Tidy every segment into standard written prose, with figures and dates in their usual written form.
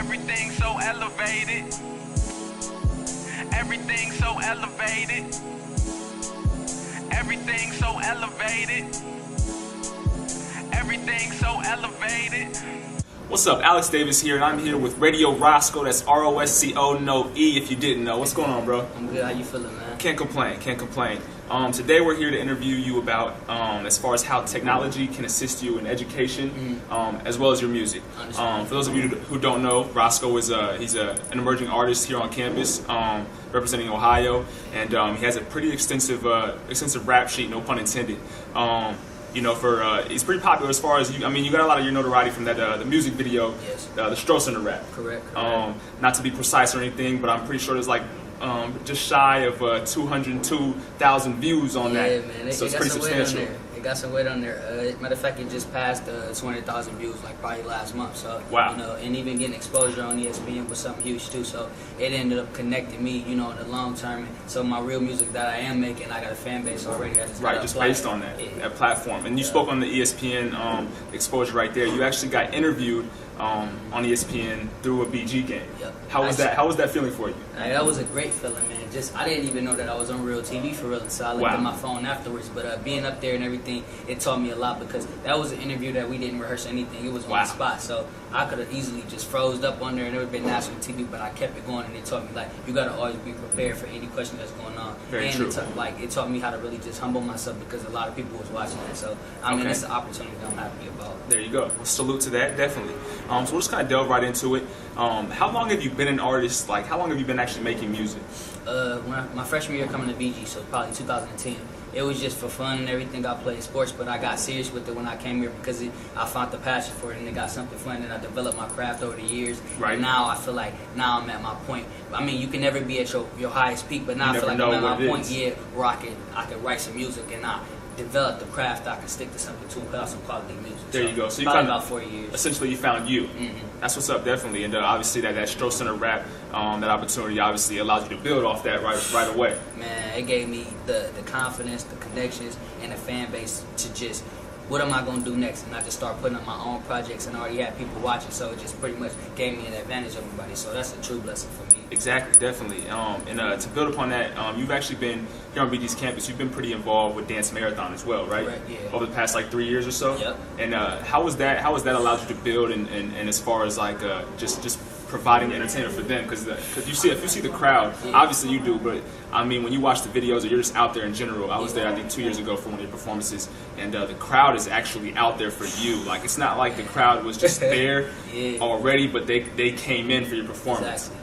Everything so elevated. Everything so elevated. Everything so elevated. Everything so elevated. What's up? Alex Davis here, and I'm here with Radio Rosco. That's R-O-S-C-O, no E if you didn't know. What's going on, bro? I'm good. How you feeling, man? Can't complain, can't complain. Today we're here to interview you about as far as how technology can assist you in education, as well as your music. For those of you who don't know, Rosco is he's an emerging artist here on campus, representing Ohio, and he has a pretty extensive rap sheet, no pun intended. He's pretty popular as far as you got a lot of your notoriety from that the music video, Yes. The Stroh rap. Correct. Not to be precise or anything, but I'm pretty sure there's like just shy of 202,000 views on that. Yeah, man. So it's pretty substantial. It got some weight on there. Matter of fact, it just passed 200,000 views like probably last month. So wow. And even getting exposure on ESPN was something huge too. So it ended up connecting me, in the long term. So my real music that I am making, I got a fan base already. Just based on that platform. And you spoke on the ESPN exposure right there. You actually got interviewed on ESPN through a BG game. Yep. How was that feeling for you? That was a great feeling, man. I didn't even know that I was on real TV for real, so I looked at my phone afterwards. But being up there and everything, it taught me a lot because that was an interview that we didn't rehearse anything. It was on the spot, so I could have easily just froze up on there and never been national TV. But I kept it going, and it taught me you gotta always be prepared for any question that's going on. Very true. It taught me how to really just humble myself because a lot of people was watching that. So it's an opportunity that I'm happy about. There you go. Well, salute to that, definitely. So we'll just kind of delve right into it. How long have you been an artist? Like, how long have you been actually making music? My freshman year coming to BG, so probably 2010. It was just for fun and everything. I played sports, but I got serious with it when I came here because I found the passion for it and it got something fun, and I developed my craft over the years. Right. And now I feel like I'm at my point. You can never be at your highest peak, but now I feel like I'm at my point, where I can write some music and I develop the craft. I can stick to something too and put out some quality music. There you go. So you probably about 4 years. Essentially, you found you. Mm-hmm. That's what's up, definitely. And obviously, that Stroh rap, that opportunity obviously allows you to build off that right away. Man, it gave me the confidence, the connections, and the fan base to just, what am I going to do next? And I just start putting up my own projects and I already had people watching, so it just pretty much gave me an advantage over everybody. So that's a true blessing for me. Exactly, definitely. And to build upon that, you've actually been here on BG's campus. You've been pretty involved with Dance Marathon as well, right? Correct, yeah. Over the past 3 years or so. Yep. And how has that allowed you to build and as far as just providing entertainment for them? Because if you see the crowd, obviously you do, but when you watch the videos or you're just out there in general, I was there I think 2 years ago for one of your performances, and the crowd is actually out there for you. Like, it's not like the crowd was just there already, but they came in for your performance. Exactly.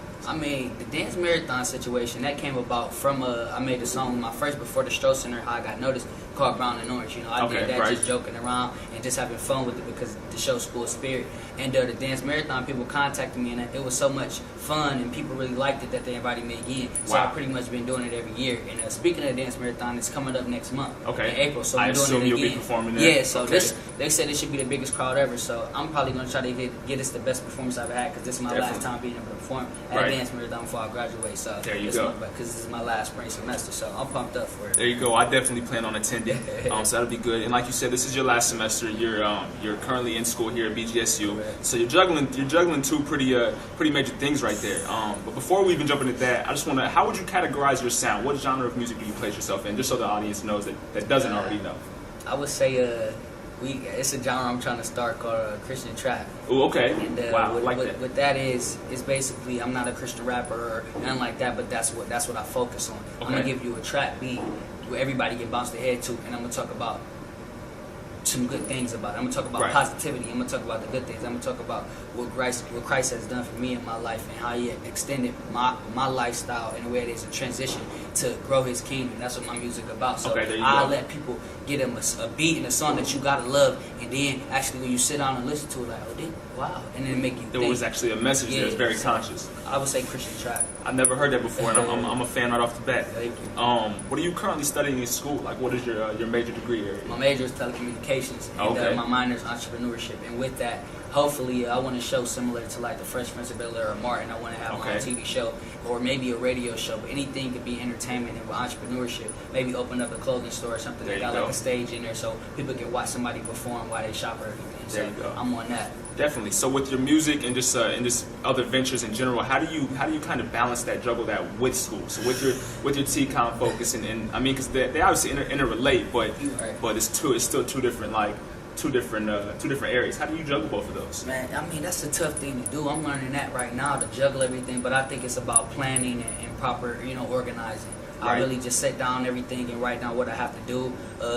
The Dance Marathon situation, that came about from I made a song my first before the Stroh Center, how I got noticed, called Brown and Orange. I did that just joking around and just having fun with it because the show school spirit. And the Dance Marathon, people contacted me, and it was so much fun and people really liked it that they invited me again. So I've pretty much been doing it every year. And speaking of the Dance Marathon, it's coming up next month in April. So I assume you'll be performing there. Yeah, so they said it should be the biggest crowd ever. So I'm probably going to try to get us the best performance I've had because this is my last time being able to perform at Dance Marathon before I graduate. So there you go. Because this is my last spring semester, so I'm pumped up for it. There you go. I definitely plan on attending. So that'll be good. And like you said, this is your last semester. You're currently in school here at BGSU. Correct. So you're juggling two pretty major things right there. But before we even jump into that, I just want to, how would you categorize your sound? What genre of music do you place yourself in? Just so the audience knows that doesn't already know. I would say it's a genre I'm trying to start called Christian trap. Oh, okay. And wow, what that is basically, I'm not a Christian rapper or nothing like that, but that's what I focus on. Okay. I'm gonna give you a trap beat where everybody can bounce their head to, and I'm gonna talk about some good things about it. I'm gonna talk about positivity. I'm gonna talk about the good things. I'm gonna talk about what Christ has done for me in my life and how He extended my lifestyle in a way there's a transition to grow His kingdom. That's what my music about. So I let people get them a beat and a song that you gotta love, and then actually when you sit down and listen to it, wow, and then make you think. There was actually a message there that's very conscious. I would say Christian trap. I've never heard that before, and I'm a fan right off the bat. Thank you. What are you currently studying in school? Like, what is your major degree area? My major is telecommunications, and my minor is entrepreneurship. And with that, hopefully, I want to show similar to the Fresh Prince of Bel-Air or Martin. I want to have my own TV show or maybe a radio show. But anything could be entertainment and with entrepreneurship. Maybe open up a clothing store or something that got a stage in there so people can watch somebody perform while they shop or everything. So I'm on that. Definitely. So with your music and just other ventures in general, how do you kind of balance that, juggle that with school? So with your TCOM focus and I mean, because they obviously interrelate, but it's still two different areas. How do you juggle both of those? Man, I mean, that's a tough thing to do. I'm learning that right now, to juggle everything, but I think it's about planning and proper, organizing. I really just sit down everything and write down what I have to do.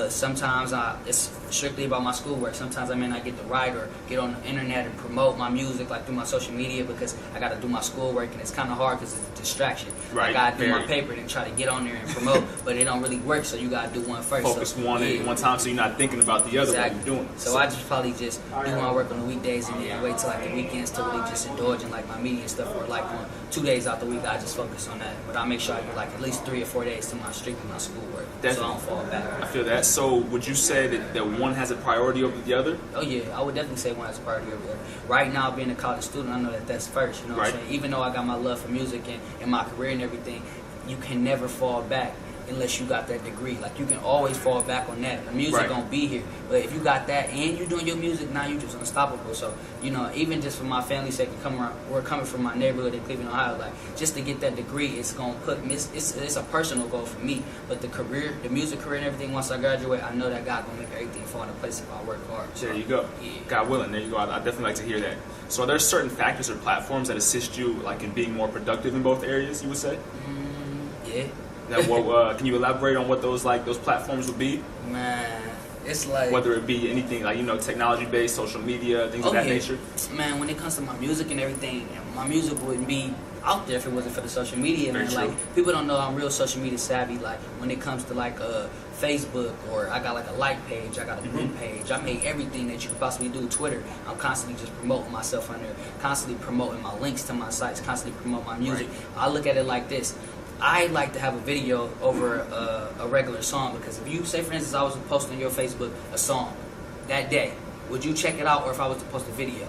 Sometimes it's strictly about my schoolwork. Sometimes I may not get to write or get on the internet and promote my music like through my social media because I got to do my schoolwork and it's kind of hard because it's a distraction. Right. I got to do my paper and try to get on there and promote, but it don't really work. So you got to do one first. Focus one at one time, so you're not thinking about the other while you're doing it. So I just probably just do my work on the weekdays and then wait till like the weekends to really just indulge in like my media and stuff. Or like on 2 days out the week, I just focus on that. But I make sure I get like at least 3 or 4 days to my strictly my schoolwork. Definitely. So I don't fall back. I feel that. So would you say that one has a priority over the other? Oh yeah, I would definitely say one has a priority over the other. Right now, being a college student, I know that that's first. You know what I'm saying? Even though I got my love for music and my career and everything, you can never fall back unless you got that degree. Like, you can always fall back on that. The music gonna be here. But if you got that and you doing your music, now you just unstoppable. So, even just for my family's sake, we're coming from my neighborhood in Cleveland, Ohio, like, just to get that degree, it's gonna put me, it's a personal goal for me. But the career, the music career and everything, once I graduate, I know that God gonna make everything fall into place if I work hard. So, there you go. Yeah. God willing, there you go. I definitely like to hear that. So are there certain factors or platforms that assist you, like, in being more productive in both areas, you would say? Yeah. Now, can you elaborate on what those platforms would be? Man, it's like, whether it be anything like technology-based, social media, things of that nature. Man, when it comes to my music and everything, my music wouldn't be out there if it wasn't for the social media. Very man, true. like, people don't know I'm real social media savvy. Like, when it comes to like Facebook, or I got like a like page, I got a group page. I made everything that you could possibly do. Twitter, I'm constantly just promoting myself on there, constantly promoting my links to my sites, constantly promoting my music. I look at it like this. I like to have a video over a regular song, because if you say, for instance, I was to post on your Facebook a song that day, would you check it out? Or if I was to post a video,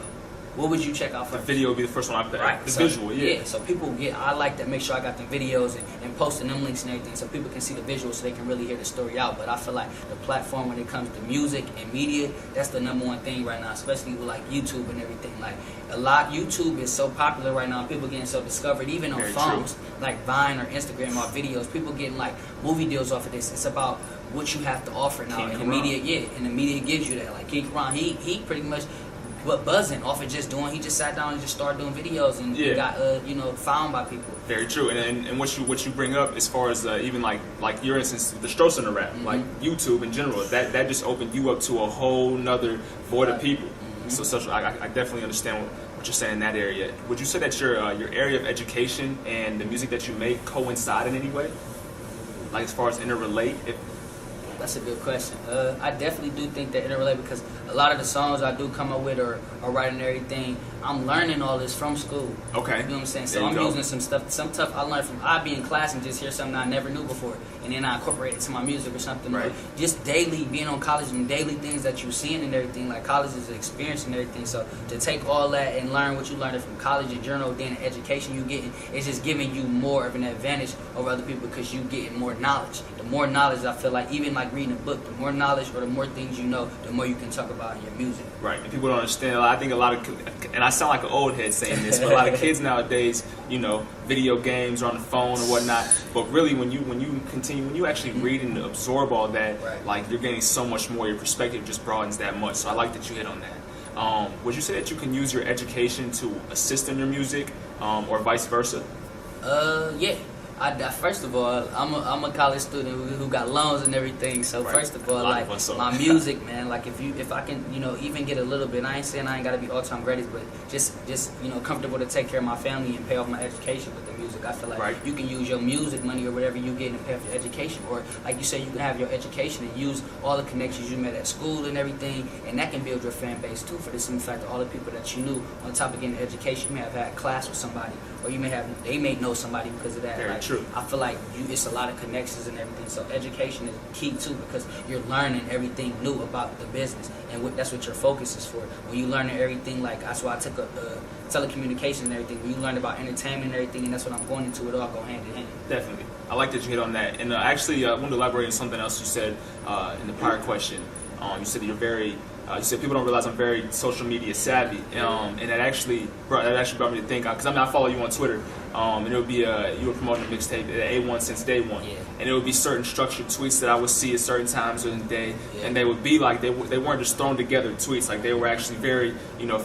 what would you check out first? The video would be the first one I put. Right. The So, visual, yeah. So people I like to make sure I got the videos and posting them links and everything, so people can see the visuals, so they can really hear the story out. But I feel like the platform, when it comes to music and media, that's the #1 thing right now, especially with like YouTube and everything. Like, YouTube is so popular right now. People getting so discovered, even on phones, like Vine or Instagram or videos. People getting like movie deals off of this. It's about what you have to offer now, and the media, and the media gives you that. Like King Karan, he pretty much buzzing off of he just sat down and just started doing videos, and he got found by people. Very true. And what you bring up as far as even like your instance, the Stroh rap, like YouTube in general, that just opened you up to a whole nother void of people. So I definitely understand what you're saying in that area. Would you say that your area of education and the music that you make coincide in any way? Like, as far as interrelate? That's a good question. I definitely do think that interrelate, because a lot of the songs I do come up with or writing everything, I'm learning all this from school. Okay. You know what I'm saying? So I'm using some stuff I learned from, I be in class and just hear something I never knew before, and then I incorporate it to my music or something. Right. Or just daily, being on college and daily things that you're seeing and everything. Like, college is an experience and everything. So to take all that and learn what you learned from college in general, then the education you getting, it's just giving you more of an advantage over other people, because you getting more knowledge. The more knowledge, I feel like, even like reading a book, the more knowledge or the more things you know, the more you can talk about in your music. Right, and people don't understand. I think a lot of, and I sound like an old head saying this, but a lot of kids nowadays, video games or on the phone or whatnot. But really, when you actually read and absorb all that, like, you're getting so much more. Your perspective just broadens that much. So I like that you hit on that. Would you say that you can use your education to assist in your music, or vice versa? Yeah. First of all, I'm a college student who got loans and everything. So first of all, like, my music, man, like, if I can, even get a little bit, I ain't saying I ain't gotta be all-time greatest, but just comfortable to take care of my family and pay off my education with the music. I feel like you can use your music money or whatever you get and pay off your education, or like you say, you can have your education and use all the connections you made at school and everything, and that can build your fan base too. For the simple fact that all the people that you knew on top of getting education, you may have had class with somebody, or they may know somebody because of that. Very true. I feel like it's a lot of connections and everything. So education is key too, because you're learning everything new about the business, and that's what your focus is for. When you learn everything, like, that's why I took telecommunications and everything. When you learn about entertainment and everything, and that's what I'm going into, it all go hand in hand. Definitely. I like that you hit on that. And actually, I want to elaborate on something else you said in the prior question. You said that you're very you said people don't realize I'm very social media savvy, and that actually brought me to think, because I mean I follow you on Twitter, and it would be you were promoting a mixtape at A1 since day one, and it would be certain structured tweets that I would see at certain times during the day, and they would be like they weren't just thrown together tweets, like they were actually very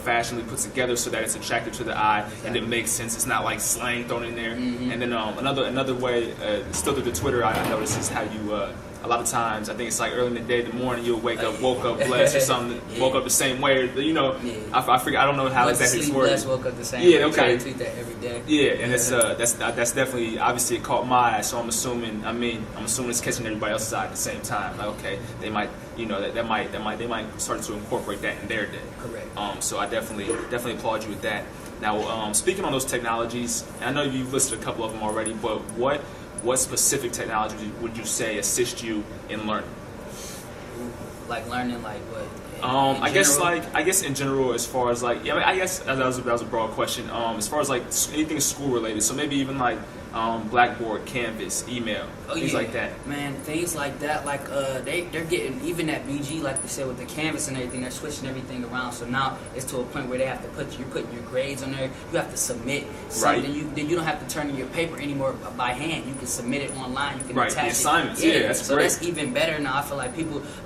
fashionably put together so that it's attractive to the eye and it makes sense. It's not like slang thrown in there. And then another way, still through the Twitter, I noticed is how you. A lot of times, I think it's like early in the day, the morning, you'll woke up blessed or something, woke up the same way. I forget. I don't know how exactly it's worded. Woke up the same way. Yeah, okay. I tweet that every day. Yeah, and that's definitely, obviously it caught my eye. So I'm assuming it's catching everybody else's eye at the same time. Like, okay, they might, they might start to incorporate that in their day. Correct. So I definitely applaud you with that. Now, speaking on those technologies, and I know you've listed a couple of them already, but what specific technology would you say assist you in learning? Like learning, like what? I guess in general, as far as like, I guess that was a broad question. As far as like anything school related, so maybe even like Blackboard, Canvas, email, things like that. Man, things like that, like they're getting, even at BG, like you said, with the Canvas and everything, they're switching everything around. So now it's to a point where they have to you're putting your grades on there. You have to submit something. Then you don't have to turn in your paper anymore by hand. You can submit it online. You can attach the assignments. it. That's so great. That's even better now. I feel like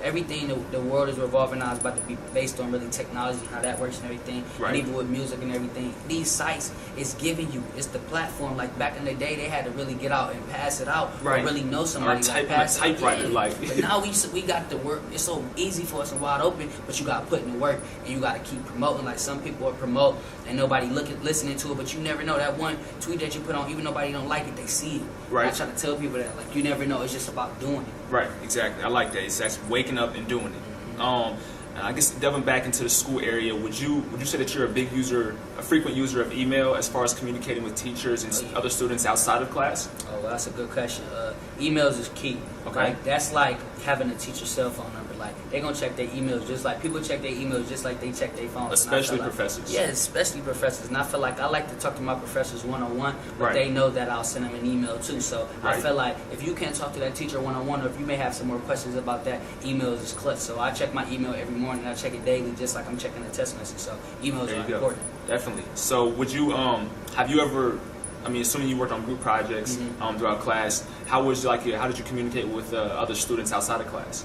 everything the world is revolving now is about to be based on really technology, how that works and everything. Right. And even with music and everything, these sites is giving you, it's the platform. Like back in the day, they had to really get out and pass it out, or really know somebody. Or type on a typewriter, But now we got the work. It's so easy for us and wide open, but you got to put in the work and you got to keep promoting. Like some people will promote and nobody listening to it, but you never know that one tweet that you put on, even nobody don't like it, they see it. Right. I try to tell people that, like, you never know. It's just about doing it. Right. Exactly. I like that. That's waking up and doing it. I guess delving back into the school area, would you say that you're a frequent user of email as far as communicating with teachers and other students outside of class? Oh, well, that's a good question. Emails is key. Okay. Like, that's like having a teacher's cell phone number. Like, they're going to check their emails just like people check their emails just like they check their phones. Especially professors. Yeah, especially professors. And I feel like I like to talk to my professors one-on-one, but Right. they know that I'll send them an email too. So I Right. feel like if you can't talk to that teacher one-on-one, or if you may have some more questions about that, emails is clutch. So I check my email every morning. I check it daily just like I'm checking a text message. So emails There are you go. important. Definitely. So would you have you ever, assuming you worked on group projects throughout class, how did you communicate with other students outside of class?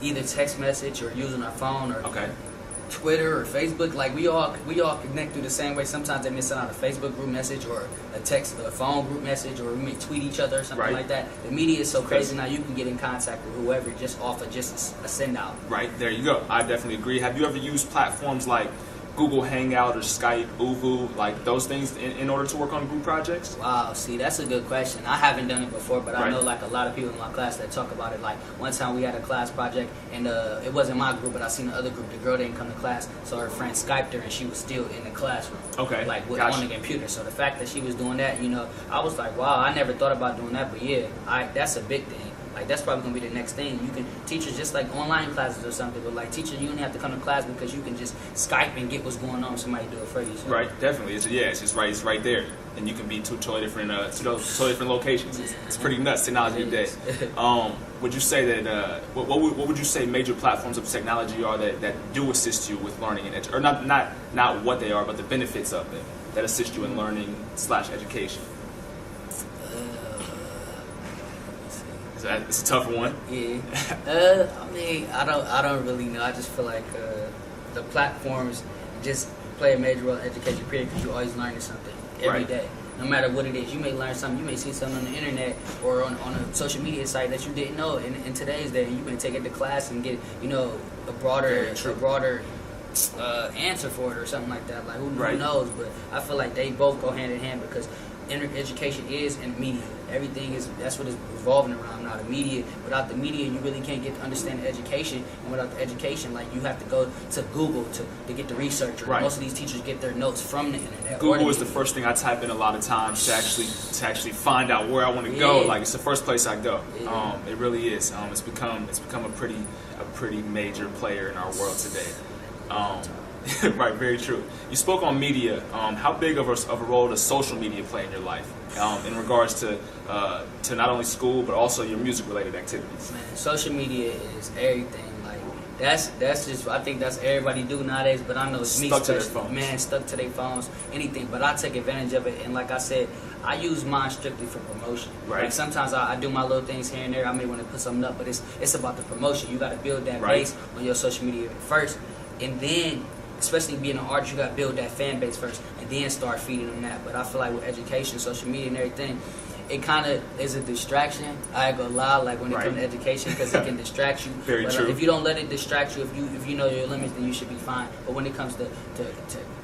Either text message or using our phone or Okay. Twitter or Facebook. Like we all connect through the same way. Sometimes they may send out a Facebook group message or a phone group message, or we may tweet each other or something Right. like that. The media is so crazy now, you can get in contact with whoever just off of just a send out. Right, there you go. I definitely agree. Have you ever used platforms like Google Hangout or Skype, Uvu, like those things in order to work on group projects? Wow, see, that's a good question. I haven't done it before, but I Right. know like a lot of people in my class that talk about it. Like one time we had a class project, and it wasn't my group, but I seen the other group. The girl didn't come to class, so her friend Skyped her, and she was still in the classroom. Okay, Like gotcha. on the computer. So the fact that she was doing that, I was like, wow, I never thought about doing that, but yeah, that's a big thing. Like that's probably gonna be the next thing. You can teachers just like online classes or something, but like teachers, you don't have to come to class because you can just Skype and get what's going on. Somebody do it for you. So. Right, definitely. It's It's right there, and you can be two totally different locations. It's pretty nuts technology today. Would you say that what would you say major platforms of technology are that do assist you with learning and or not what they are, but the benefits of them that assist you in learning / education? It's a tough one. Yeah. I don't really know. I just feel like the platforms just play a major role in education, period, because you're always learning something every day. No matter what it is, you may learn something. You may see something on the internet or on a social media site that you didn't know in today's day. You may take it to class and get a broader answer for it or something like that. Like who knows? But I feel like they both go hand in hand because education is in media. That's what it's revolving around now. The media. Without the media, you really can't get to understand the education. And without the education, like you have to go to Google to get the research. Or most of these teachers get their notes from the internet. Google is the first thing I type in a lot of times to actually find out where I want to go. Like it's the first place I go. Yeah. It really is. It's become a pretty major player in our world today. Right, very true. You spoke on media. How big of a role does social media play in your life in regards to not only school but also your music-related activities? Man, social media is everything. Like That's just, I think that's everybody do nowadays, but I know it's me Stuck to their especially, phones. man, stuck to their phones, anything. But I take advantage of it, and like I said, I use mine strictly for promotion. Right. Like sometimes I do my little things here and there. I may want to put something up, but it's about the promotion. You got to build that Right. base on your social media first, and then, especially being an artist, you got to build that fan base first, and then start feeding them that. But I feel like with education, social media, and everything, it kind of is a distraction. I ain't gonna lie, like when it Right. comes to education, because it can distract you. Very but true. If you don't let it distract you, if you know your limits, then you should be fine. But when it comes to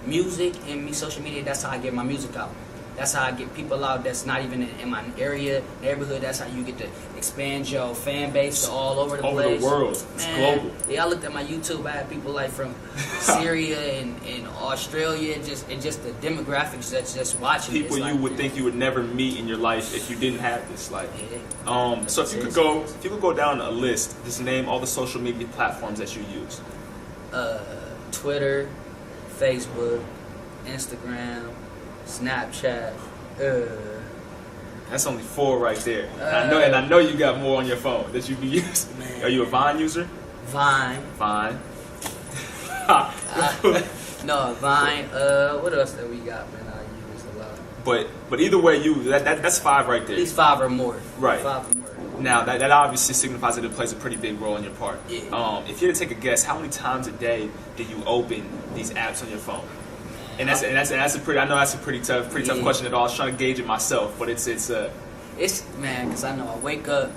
music and social media, that's how I get my music out. That's how I get people out that's not even in my area, neighborhood. That's how you get to expand your fan base to all over the Over place. the world. It's global. Yeah, I looked at my YouTube. I had people like from Syria and Australia. Just the demographics that's just watching. People it's you like, would think you would never meet in your life if you didn't have this. Like, Yeah. so if you could go down a list, just name all the social media platforms that you use. Twitter, Facebook, Instagram, Snapchat. That's only 4 right there. And I know you got more on your phone that you be using. Man. Are you a Vine user? Vine. Vine. No, Vine. What else that we got, man? I use a lot. But either way, that's 5 right At there. least 5 or more. Right. 5 or more. Now that obviously signifies that it plays a pretty big role in your part. Yeah. If you had to take a guess, how many times a day do you open these apps on your phone? And that's a pretty. I know that's a pretty tough Yeah. question at all. I was trying to gauge it myself, but it's It's man, because I know I wake up,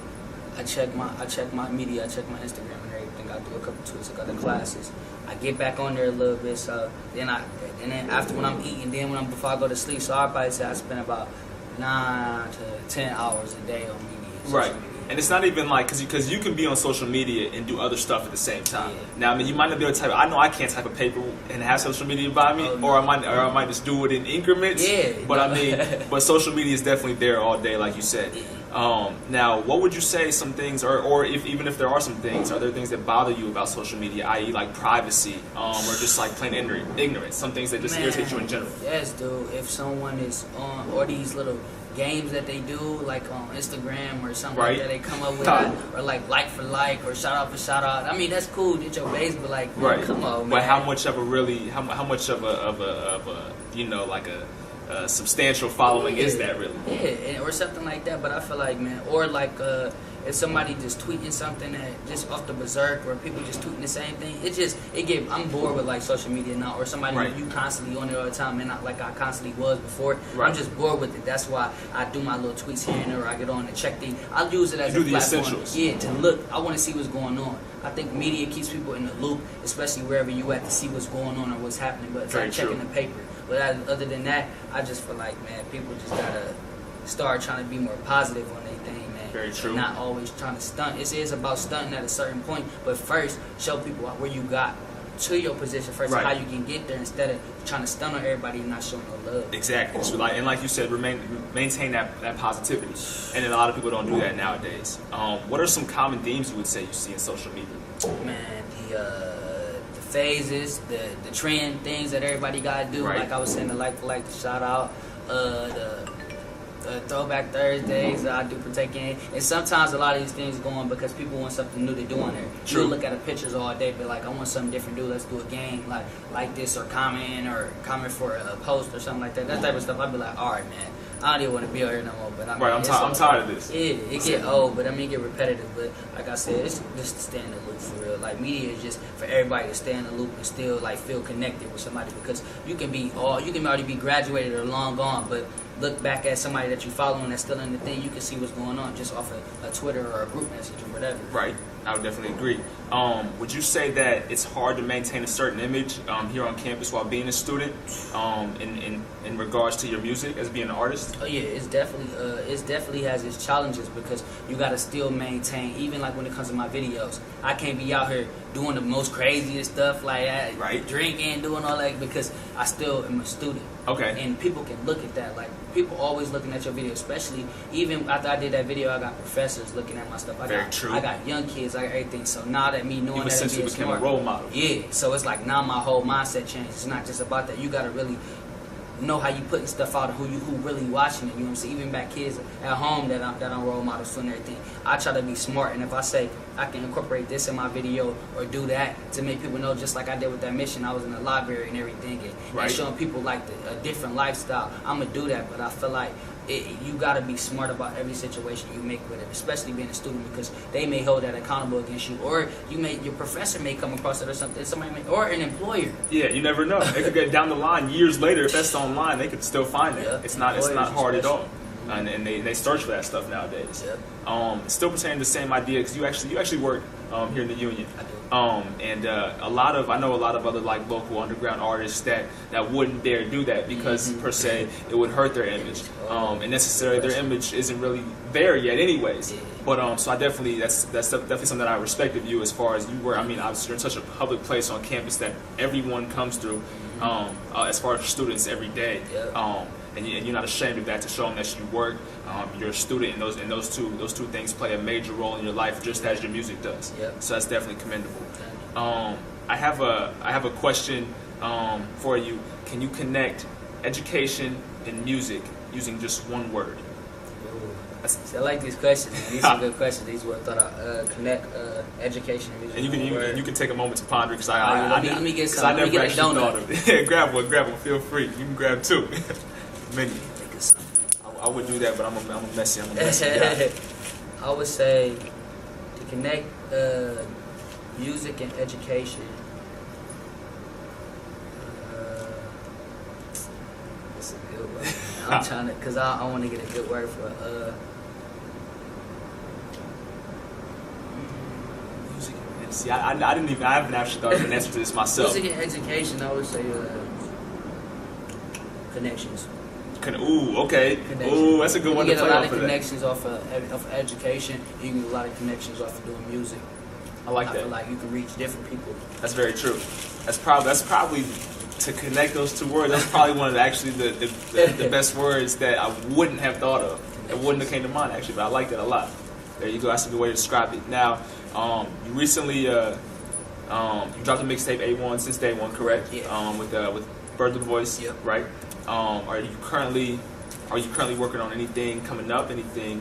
I check my media, I check my Instagram and everything. I do a couple tweets, I got the classes. I get back on there a little bit, so then after when I'm eating, then before I go to sleep, so I probably say I spend about 9 to 10 hours a day on media. social right. media. And it's not even like because you can be on social media and do other stuff at the same time. Yeah. Now, I mean, you might not be able to type. I know I can't type a paper and have social media by me, Oh, no. or I might just do it in increments. Yeah. But I mean, but social media is definitely there all day, like you said. Now, what would you say some things, or even if there are some things, are there things that bother you about social media, i.e., like privacy, or just like plain ignorance, some things that just irritate you in general? Yes, dude. If someone is on, or these little games that they do, like on Instagram or something Right. like that, they come up with that, or like for like, or shout out for shout out. I mean, that's cool, get your base, but like, man, Right. come on, man. But how much of a you know, like a substantial following is that really? Yeah, or something like that. But I feel like, man, or like if somebody just tweeting something that just off the berserk, or people just tweeting the same thing, I'm bored with like social media now, or somebody Right. you constantly on it all the time, and not like I constantly was before. Right. I'm just bored with it. That's why I do my little tweets here and there. Or I get on and check things. I use it as You a do the platform. essentials. Yeah, to look. I want to see what's going on. I think media keeps people in the loop, especially wherever you at, to see what's going on or what's happening. But it's Very like checking true. the paper. But other than that, I just feel like, man, people just gotta start trying to be more positive on their thing, man. Very true. And not always trying to stunt. It is about stunting at a certain point, but first show people where you got to your position first, Right. and how you can get there, instead of trying to stunt on everybody and not showing no love. Exactly. So like you said, maintain that positivity, and then a lot of people don't do that nowadays. What are some common themes you would say you see in social media? Man, the phases, the trend things that everybody gotta do. Right. Like I was saying, the shout out, the Throwback Thursdays I do partake in, and sometimes a lot of these things go on because people want something new to do on there. True. You look at the pictures all day, but like I want something different to do. Let's do a game like this, or comment for a post or something like that. That type of stuff. I'd be like, all right, man. I don't even want to be out here no more. But I mean, Right, I'm tired of this. Yeah, it get old, but I mean, it get repetitive. But like I said, it's just to stay in the loop for real. Like media is just for everybody to stay in the loop and still like feel connected with somebody, because you can already be graduated or long gone, but look back at somebody that you following that's still in the thing, you can see what's going on just off of a Twitter or a group message or whatever. Right. I would definitely agree. Would you say that it's hard to maintain a certain image here on campus while being a student, in regards to your music as being an artist? Oh yeah, it definitely has its challenges, because you gotta still maintain, even like when it comes to my videos. I can't be out here doing the most craziest stuff like that, Right. drinking, doing all that, because I still am a student. Okay. And people can look at that. Like, people always looking at your video, especially even after I did that video, I got professors looking at my stuff. Very true. I got young kids, I got everything. So now that me knowing You that essentially became a role model. Yeah. So it's like now my whole mindset changed. It's not just about that. You got to really know how you putting stuff out and who really watching it. You know what I'm saying? Even back kids at home that I'm role models for and everything. I try to be smart, and if I say I can incorporate this in my video or do that to make people know, just like I did with that mission, I was in the library and everything, and showing people like a different lifestyle. I'm gonna do that, but I feel like you got to be smart about every situation you make with it, especially being a student, because they may hold that accountable against you, or your professor may come across it or something, or an employer. Yeah, you never know. They could get down the line years later. If that's online, they could still find it. Yeah, it's not hard at all, and they search for that stuff nowadays. Yep. Still pertaining to the same idea, because you actually work here in the union. I do. And I know a lot of other like local underground artists that wouldn't dare do that because per se it would hurt their image, and necessarily their image isn't really there yet anyways. But so I definitely that's definitely something that I respect of you as far as you were. I mean, obviously you're in such a public place on campus that everyone comes through, as far as students every day. And you're not ashamed of that, to show them that you work. You're a student, and those two things play a major role in your life, just as your music does. So that's definitely commendable. I have a question for you. Can you connect education and music using just one word? I like these questions. These are good questions. These were thought I connect education and music. And you can take a moment to ponder, because let me get some. I never actually thought of it. Yeah, grab one. Feel free. You can grab two. Many. I would do that, but I'm a messy guy. I would say to connect music and education. That's a good word. I'm trying to, because I want to get a good word for music. See, I haven't actually thought of an answer to this myself. Music and education, I would say connections. Ooh, okay. Ooh, that's a good one to play off of that. You get a lot of connections off of education. You can get a lot of connections off of doing music. I feel like you can reach different people. That's very true. That's probably to connect those two words. That's probably one of the best words that I wouldn't have thought of. It wouldn't have came to mind actually, but I like that a lot. There you go. That's a good way to describe it. Now, you recently you dropped a mixtape A1 since day one, correct? Yeah. With Bird the Voice, yep. Right? Are you currently working on anything coming up? Anything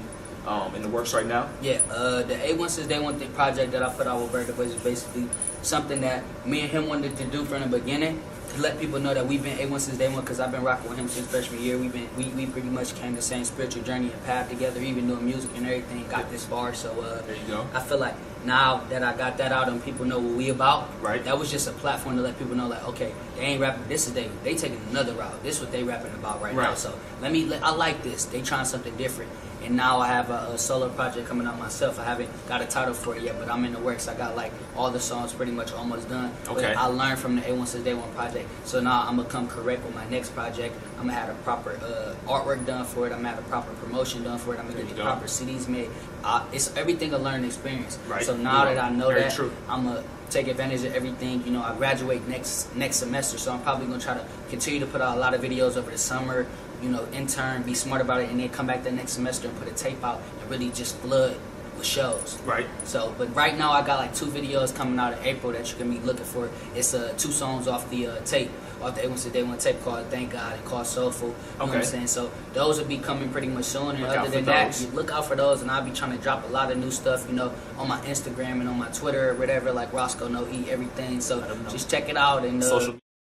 in the works right now? Yeah, the A1 Since Day One thing project that I put out with Bird the Voice is basically something that me and him wanted to do from the beginning, to let people know that we've been A1 since day one, because I've been rocking with him since freshman year. We pretty much came the same spiritual journey and path together, even doing music and everything, got this far. So there you go. I feel like now that I got that out and people know what we about, right? That was just a platform to let people know, like, okay, they ain't rapping. This is they taking another route. This is what they rapping about right now. So I like this. They trying something different. And now I have a solo project coming out myself. I haven't got a title for it yet, but I'm in the works. I got like all the songs pretty much almost done. Okay. But I learned from the A1 Since Day One project. So now I'm gonna come correct with my next project. I'm gonna have a proper artwork done for it. I'm gonna have a proper promotion done for it. I'm gonna get the proper CDs made. It's everything a learning experience. Right. So now that I know Very that, true. I'm gonna take advantage of everything. You know, I graduate next semester, so I'm probably gonna try to continue to put out a lot of videos over the summer. You know, intern, be smart about it, and then come back the next semester and put a tape out and really just flood with shows. Right. So, but right now I got like 2 videos coming out in April that you can be looking for. It's 2 songs off the tape, off the A1 Since Day One tape, called Thank God and called Soulful. You know what I'm saying? So those will be coming pretty much soon. And other than that, you look out for those, and I'll be trying to drop a lot of new stuff, you know, on my Instagram and on my Twitter or whatever, like Rosco No E everything. So just check it out and social